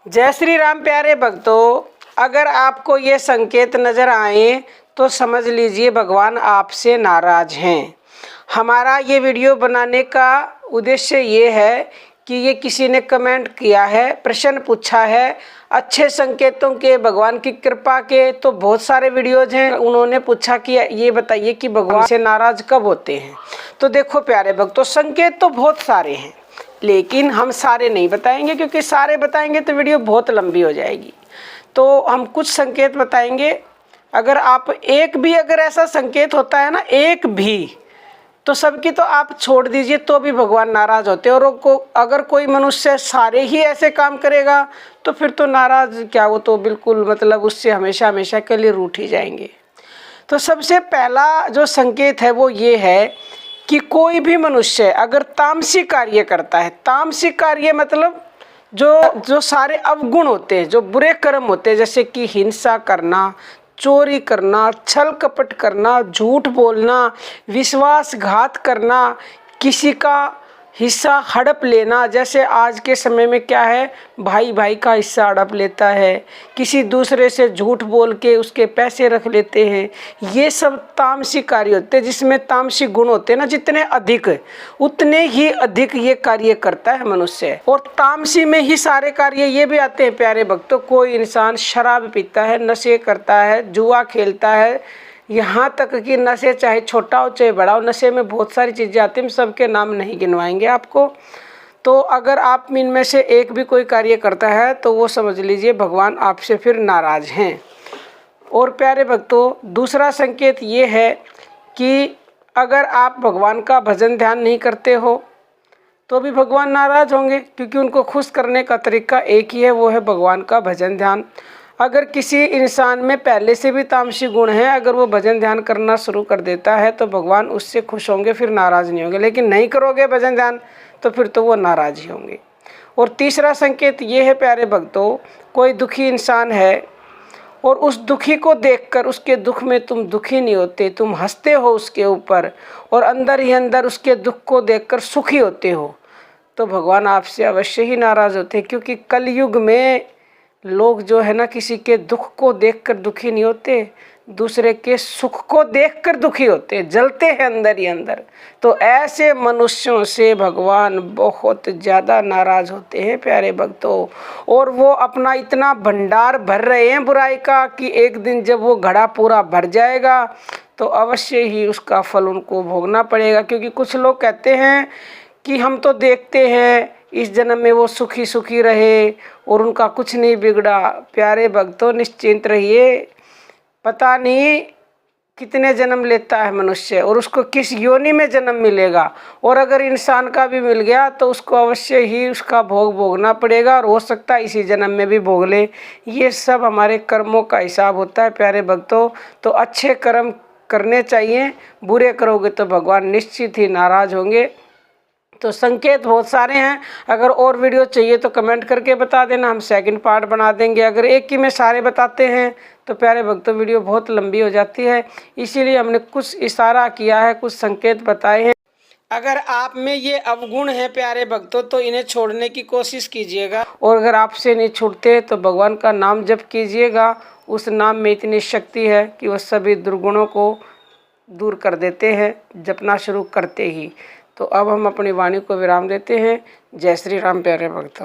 जय श्री राम प्यारे भक्तों, अगर आपको ये संकेत नज़र आए तो समझ लीजिए भगवान आपसे नाराज़ हैं। हमारा ये वीडियो बनाने का उद्देश्य ये है कि ये किसी ने कमेंट किया है, प्रश्न पूछा है अच्छे संकेतों के, भगवान की कृपा के। तो बहुत सारे वीडियोज़ हैं, उन्होंने पूछा कि ये बताइए कि भगवान से नाराज़ कब होते हैं। तो देखो प्यारे भक्तों, संकेत तो बहुत सारे हैं, लेकिन हम सारे नहीं बताएंगे क्योंकि सारे बताएंगे तो वीडियो बहुत लंबी हो जाएगी। तो हम कुछ संकेत बताएंगे। अगर आप एक भी अगर ऐसा संकेत होता है ना, एक भी, तो सबकी तो आप छोड़ दीजिए तो भी भगवान नाराज़ होते हैं। और अगर कोई मनुष्य सारे ही ऐसे काम करेगा तो फिर तो नाराज़ क्या, वो तो बिल्कुल मतलब उससे हमेशा हमेशा के लिए रूठ ही जाएंगे। तो सबसे पहला जो संकेत है वो ये है कि कोई भी मनुष्य अगर तामसिक कार्य करता है, तामसिक कार्य मतलब जो सारे अवगुण होते हैं, जो बुरे कर्म होते हैं, जैसे कि हिंसा करना, चोरी करना, छल कपट करना, झूठ बोलना, विश्वासघात करना, किसी का हिस्सा हड़प लेना। जैसे आज के समय में क्या है, भाई भाई का हिस्सा हड़प लेता है, किसी दूसरे से झूठ बोल के उसके पैसे रख लेते हैं। ये सब तामसिक कार्य होते हैं, जिसमें तामसिक गुण होते हैं ना, जितने अधिक उतने ही अधिक ये कार्य करता है मनुष्य। और तामसी में ही सारे कार्य ये भी आते हैं प्यारे भक्तों। कोई इंसान शराब पीता है, नशे करता है, जुआ खेलता है, यहाँ तक कि नशे चाहे छोटा हो चाहे बड़ा हो, नशे में बहुत सारी चीज़ें आती हैं, सबके नाम नहीं गिनवाएंगे आपको। तो अगर आप इनमें से एक भी कोई कार्य करता है तो वो समझ लीजिए भगवान आपसे फिर नाराज़ हैं। और प्यारे भक्तों, दूसरा संकेत ये है कि अगर आप भगवान का भजन ध्यान नहीं करते हो तो भी भगवान नाराज़ होंगे, क्योंकि उनको खुश करने का तरीका एक ही है, वो है भगवान का भजन ध्यान। अगर किसी इंसान में पहले से भी तामसिक गुण है, अगर वो भजन ध्यान करना शुरू कर देता है तो भगवान उससे खुश होंगे, फिर नाराज़ नहीं होंगे। लेकिन नहीं करोगे भजन ध्यान तो फिर तो वो नाराज़ ही होंगे। और तीसरा संकेत ये है प्यारे भक्तों, कोई दुखी इंसान है और उस दुखी को देखकर उसके दुख में तुम दुखी नहीं होते, तुम हंसते हो उसके ऊपर, और अंदर ही अंदर उसके दुख को देखकर सुखी होते हो, तो भगवान आपसे अवश्य ही नाराज़ होते हैं। क्योंकि कलयुग में लोग जो है ना, किसी के दुख को देखकर दुखी नहीं होते, दूसरे के सुख को देखकर दुखी होते, जलते हैं अंदर ही अंदर। तो ऐसे मनुष्यों से भगवान बहुत ज़्यादा नाराज़ होते हैं प्यारे भक्तों। और वो अपना इतना भंडार भर रहे हैं बुराई का कि एक दिन जब वो घड़ा पूरा भर जाएगा तो अवश्य ही उसका फल उनको भोगना पड़ेगा। क्योंकि कुछ लोग कहते हैं कि हम तो देखते हैं इस जन्म में वो सुखी सुखी रहे और उनका कुछ नहीं बिगड़ा। प्यारे भक्तों, निश्चिंत रहिए, पता नहीं कितने जन्म लेता है मनुष्य और उसको किस योनि में जन्म मिलेगा। और अगर इंसान का भी मिल गया तो उसको अवश्य ही उसका भोग भोगना पड़ेगा, और हो सकता है इसी जन्म में भी भोग ले। ये सब हमारे कर्मों का हिसाब होता है प्यारे भक्तों। तो अच्छे कर्म करने चाहिए, बुरे करोगे तो भगवान निश्चित ही नाराज़ होंगे। तो संकेत बहुत सारे हैं, अगर और वीडियो चाहिए तो कमेंट करके बता देना, हम सेकंड पार्ट बना देंगे। अगर एक ही में सारे बताते हैं तो प्यारे भक्तों वीडियो बहुत लंबी हो जाती है, इसीलिए हमने कुछ इशारा किया है, कुछ संकेत बताए हैं। अगर आप में ये अवगुण है प्यारे भक्तों तो इन्हें छोड़ने की कोशिश कीजिएगा, और अगर आपसे नहीं छूटते तो भगवान का नाम जप कीजिएगा। उस नाम में इतनी शक्ति है कि वह सभी दुर्गुणों को दूर कर देते हैं जपना शुरू करते ही। तो अब हम अपनी वाणी को विराम देते हैं। जय श्री राम प्यारे भक्तों।